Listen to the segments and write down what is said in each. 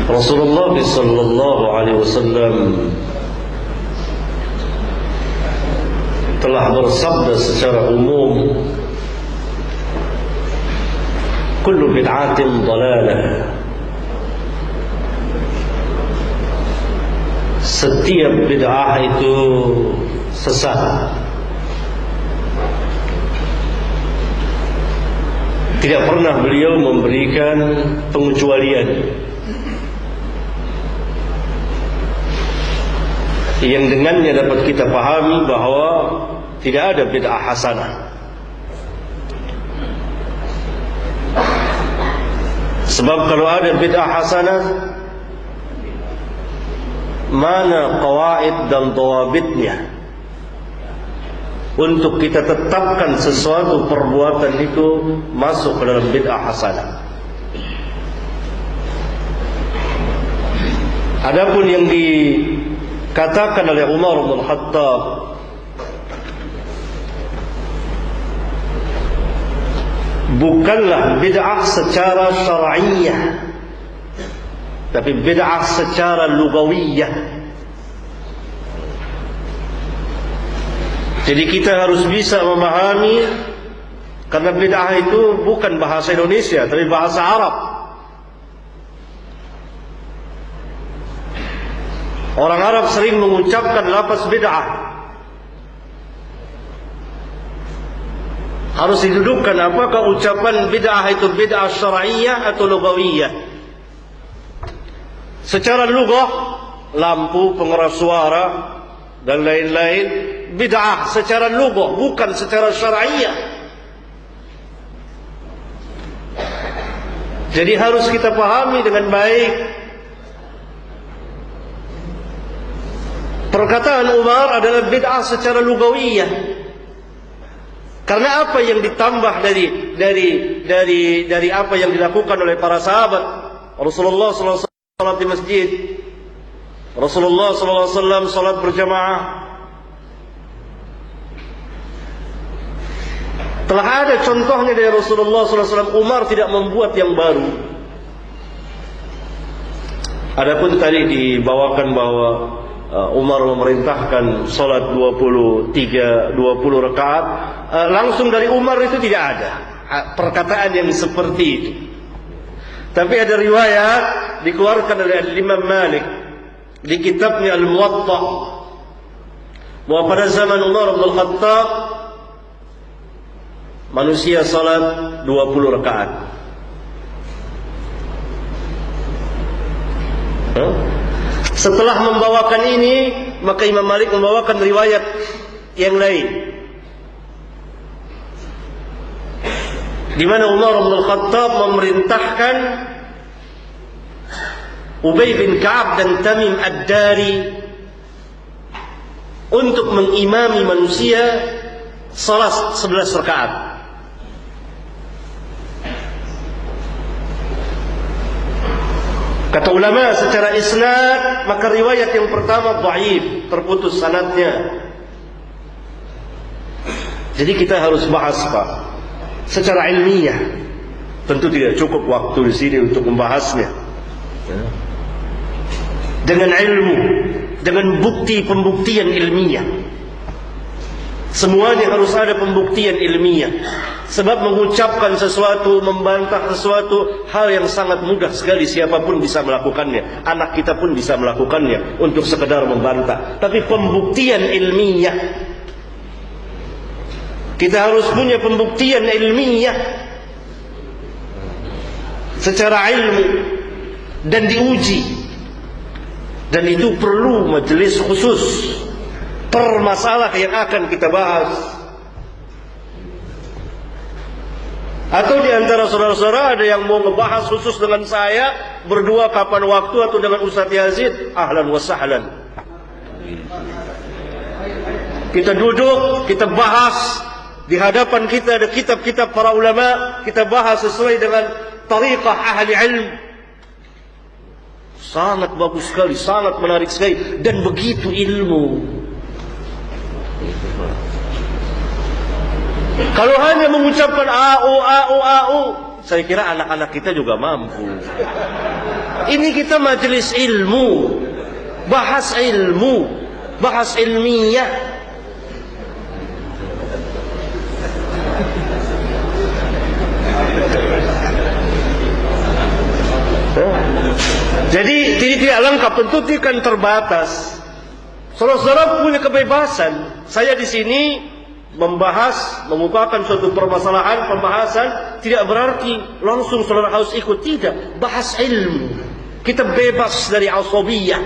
Rasulullah sallallahu alaihi wasallam telah bersabda secara umum, kullu bid'atin dhalalah. Setiap bid'ah itu sesat. Tidak pernah beliau memberikan pengecualian yang dengannya dapat kita pahami bahawa tidak ada bid'ah hasanah. Sebab kalau ada bid'ah hasanah, mana qawaid dan dawabitnya untuk kita tetapkan sesuatu perbuatan itu masuk ke dalam bid'ah hasanah. Adapun yang dikatakan oleh Umar bin Khattab, bukanlah bid'ah secara syar'iyyah, tapi bid'ah secara lugawiyah. Jadi kita harus bisa memahami, karena bid'ah itu bukan bahasa Indonesia, tapi bahasa Arab. Orang Arab sering mengucapkan lafaz bid'ah. Harus didudukkan apakah ucapan bid'ah itu bid'ah syar'iyyah atau lugawiyah. Secara lugah, lampu, pengeras suara dan lain-lain bid'ah secara lugah, bukan secara syar'iyyah. Jadi harus kita pahami dengan baik. Perkataan Umar adalah bid'ah secara lugawiyah. Karena apa yang ditambah dari apa yang dilakukan oleh para sahabat. Rasulullah sallallahu alaihi wasallam salat di masjid, Rasulullah sallallahu alaihi wasallam salat berjamaah. Telah ada contohnya dari Rasulullah sallallahu alaihi wasallam. Umar tidak membuat yang baru. Adapun tadi dibawakan bahwa Umar memerintahkan salat 20 rakaat, langsung dari Umar itu tidak ada perkataan yang seperti itu. Tapi ada riwayat dikeluarkan oleh Imam Malik di kitabnya Al-Muwatta bahwa pada zaman Umar bin Khattab manusia salat 20 rakaat. Setelah membawakan ini, maka Imam Malik membawakan riwayat yang lain, di mana Umar bin Khattab memerintahkan Ubay bin Ka'ab dan Tamim Ad-Dari untuk mengimami manusia salat 11 rakaat. Kata ulama secara isnad, maka riwayat yang pertama dhaif, terputus sanadnya. Jadi kita harus bahas, Pak, secara ilmiah. Tentu tidak cukup waktu di sini untuk membahasnya. Dengan ilmu, dengan bukti pembuktian ilmiah. Semuanya harus ada pembuktian ilmiah. Sebab mengucapkan sesuatu, membantah sesuatu, hal yang sangat mudah sekali, siapapun bisa melakukannya. Anak kita pun bisa melakukannya untuk sekedar membantah. Tapi pembuktian ilmiah, kita harus punya pembuktian ilmiah secara ilmu dan diuji. Dan itu perlu majelis khusus per masalah yang akan kita bahas. Atau di antara saudara-saudara ada yang mau ngebahas khusus dengan saya berdua kapan waktu, atau dengan Ustaz Yazid, ahlan wa sahlan. Kita duduk, kita bahas. Di hadapan kita ada kitab-kitab para ulama, kita bahas sesuai dengan tariqah ahli ilm. Sangat bagus sekali, sangat menarik sekali, dan begitu ilmu. Kalau hanya mengucapkan au, saya kira anak-anak kita juga mampu. Ini kita majelis ilmu, bahas ilmu, bahas ilmiah. Jadi tidak lengkap, tentu kan terbatas. Saudara-saudara punya kebebasan. Saya di sini membahas, membukakan suatu permasalahan, pembahasan, tidak berarti langsung saudara harus ikut, tidak. Bahas ilmu. Kita bebas dari asabiyah.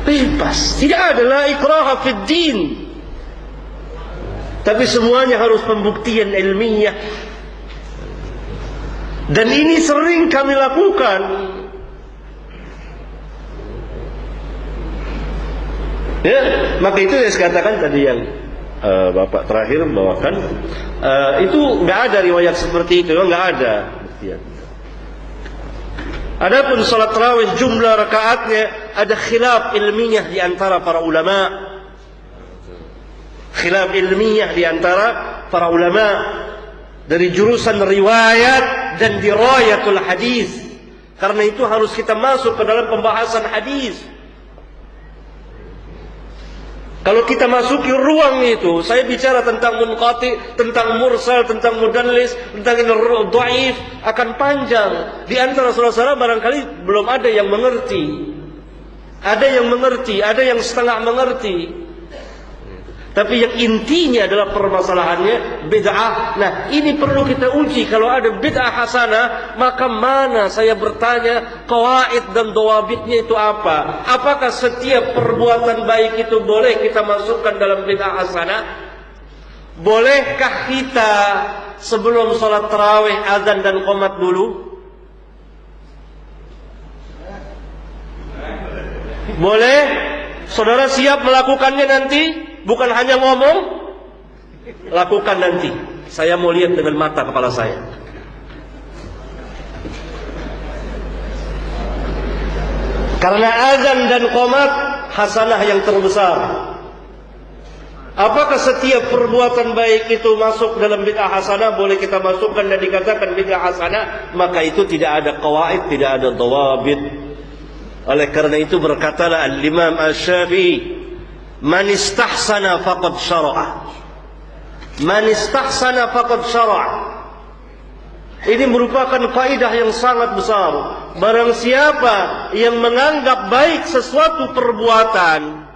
Bebas. Tidak ada la ikraha fid din. Tapi semuanya harus pembuktian ilmiah. Dan ini sering kami lakukan. Ya, maka itu saya katakan tadi yang Bapak terakhir membawakan, itu nggak ada riwayat seperti itu, nggak ada. Adapun salat tarawih jumlah rakaatnya ada khilaf ilmiah di antara para ulama. Khilaf ilmiah di antara para ulama dari jurusan riwayat dan dirayatul hadis. Karena itu harus kita masuk ke dalam pembahasan hadis. Kalau kita masuki ruang itu, saya bicara tentang munqati, tentang mursal, tentang mudallis, tentang dhaif, akan panjang. Di antara saudara-saudara barangkali belum ada yang mengerti. Ada yang mengerti, ada yang setengah mengerti. Tapi yang intinya adalah permasalahannya bid'ah. Nah, ini perlu kita uji. Kalau ada bid'ah hasanah, maka mana, saya bertanya, qawaid dan dawabitnya itu apa? Apakah setiap perbuatan baik itu boleh kita masukkan dalam bid'ah hasanah? Bolehkah kita sebelum sholat tarawih azan dan qomat dulu? Boleh? Saudara siap melakukannya nanti? Bukan hanya ngomong, lakukan nanti. Saya mau lihat dengan mata kepala saya. Karena azan dan qomat hasanah yang terbesar. Apakah setiap perbuatan baik itu masuk dalam bid'ah hasanah? Boleh kita masukkan dan dikatakan bid'ah hasanah? Maka itu tidak ada qawaid, tidak ada dawabit. Oleh karena itu berkatalah Al-Imam Asy-Syafi'i, man istahsana faqad syara'a. Man istahsana faqad syara'a. Ini merupakan kaidah yang sangat besar. Barang siapa yang menganggap baik sesuatu perbuatan,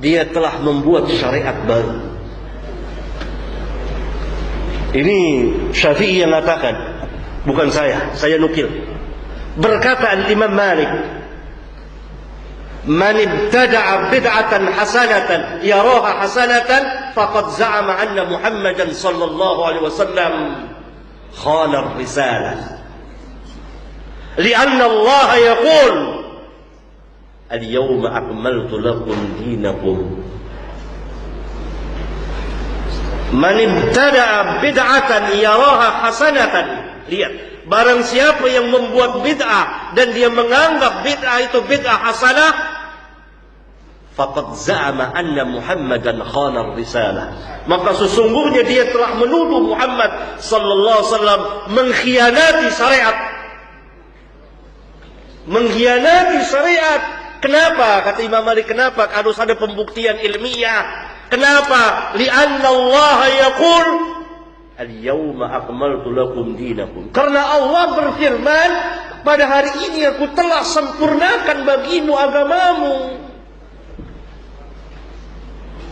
dia telah membuat syariat baru. Ini Syafi'i yang mengatakan, bukan saya nukil. Berkata Imam Malik, man ibtada'a bid'atan hasanatan yaraha hasanatan faqad za'ama anna Muhammadan sallallahu alaihi wasallam khana ar-risalah. Li'anna Allah yaqul al-yawma akmaltu lakum dinakum. Man ibtada'a bid'atan yaraha hasanatan. Lihat, barang siapa yang membuat bid'ah dan dia menganggap bid'ah itu bid'ah hasanah, faqad za'ama anna Muhammadan khana ar-risalah. Maka sesungguhnya dia telah menuduh Muhammad sallallahu alaihi wasallam mengkhianati syariat. Mengkhianati syariat. Kenapa? Kata Imam Malik, kenapa? Harus ada pembuktian ilmiah. Kenapa? Li'anna Allah yaqul al-yawma akmaltu lakum dinakum. Karena Allah berfirman, pada hari ini aku telah sempurnakan bagimu agamamu.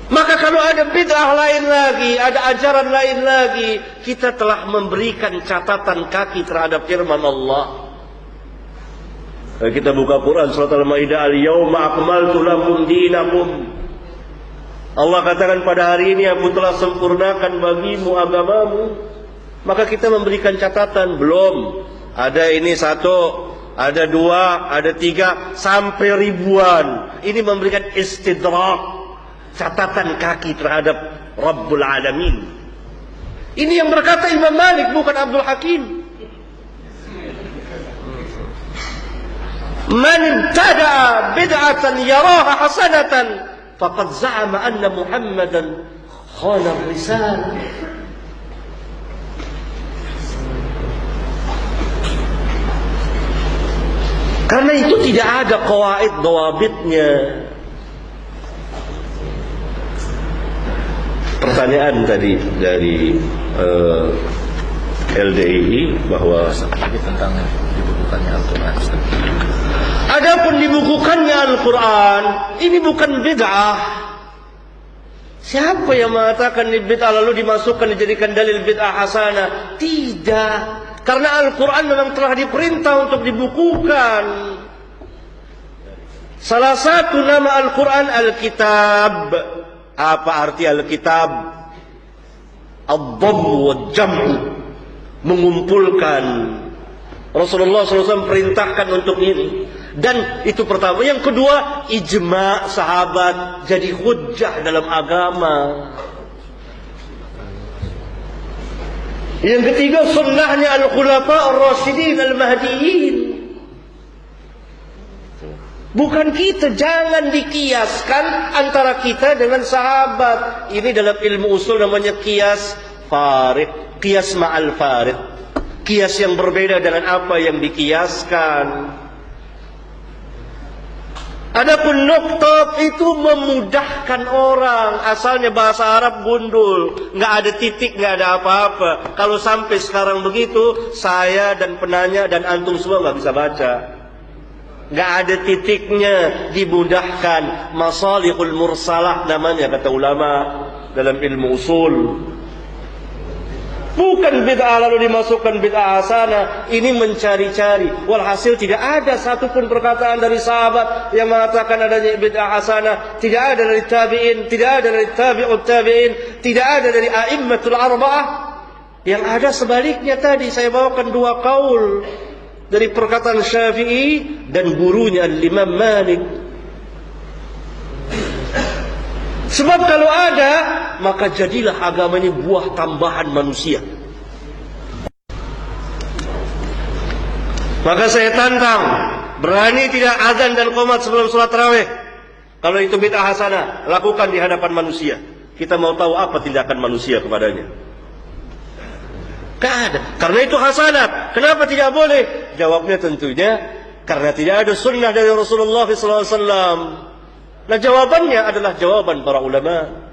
Maka kalau ada bid'ah lain lagi, ada ajaran lain lagi, kita telah memberikan catatan kaki terhadap firman Allah. Kita buka Quran surat Al-Maidah, al-yawma akmaltu lakum dinakum. Allah katakan pada hari ini aku telah sempurnakan bagimu agamamu. Maka kita memberikan catatan, belum. Ada ini satu, ada dua, ada tiga, sampai ribuan. Ini memberikan istidrak, catatan kaki terhadap Rabbul Alamin. Ini yang berkata Imam Malik, bukan Abdul Hakim. Man ibtada'a bid'atan yaraha hasanatan faqad za'ama anna Muhammadan Khanar risalah. Karena itu tidak ada qawaid dawabitnya. Pertanyaan tadi dari LDII bahwa tentang dibukukannya Al-Quran. adapun dibukukannya Al-Quran, ini bukan bid'ah. Siapa yang mengatakan ini bid'ah lalu dimasukkan dijadikan dalil bid'ah hasanah? Tidak. Karena Al-Quran memang telah diperintah untuk dibukukan. Salah satu nama Al-Quran Al-Kitab. Apa arti Al-Kitab? Ad-dhamm wa jam'u, mengumpulkan. Rasulullah SAW perintahkan untuk ini. Dan itu pertama. Yang kedua, ijma' sahabat jadi hujjah dalam agama. Yang ketiga, sunnahnya al-khulafa ar-rasyidin al-mahdiyin. Bukan kita, jangan dikiaskan antara kita dengan sahabat. Ini dalam ilmu usul namanya qiyas farid, qiyas ma'al farid. Qiyas yang berbeda dengan apa yang dikiaskan. Adapun nuktat itu memudahkan orang. Asalnya bahasa Arab gundul, nggak ada titik, nggak ada apa-apa. Kalau sampai sekarang begitu, saya dan penanya dan antum semua nggak bisa baca. Nggak ada titiknya, dimudahkan. Masalihul mursalah namanya kata ulama dalam ilmu usul. Bukan bid'ah lalu dimasukkan bid'ah hasanah. Ini mencari-cari. Walhasil tidak ada satupun perkataan dari sahabat yang mengatakan adanya bid'ah hasanah. Tidak ada dari tabi'in, tidak ada dari tabi'ut tabi'in, tidak ada dari a'immatul arba'ah. Yang ada sebaliknya tadi saya bawakan dua kaul dari perkataan Syafi'i dan gurunya Imam Malik. Sebab kalau ada, maka jadilah agama ini buah tambahan manusia. Maka saya tantang, berani tidak azan dan qomat sebelum sholat tarawih? Kalau itu bid'ah hasanah, lakukan di hadapan manusia. Kita mau tahu apa tindakan manusia kepadanya. Tidak ada. Karena itu hasanah. Kenapa tidak boleh? Jawabnya tentunya karena tidak ada sunnah dari Rasulullah SAW. Nah jawabannya adalah jawaban para ulama.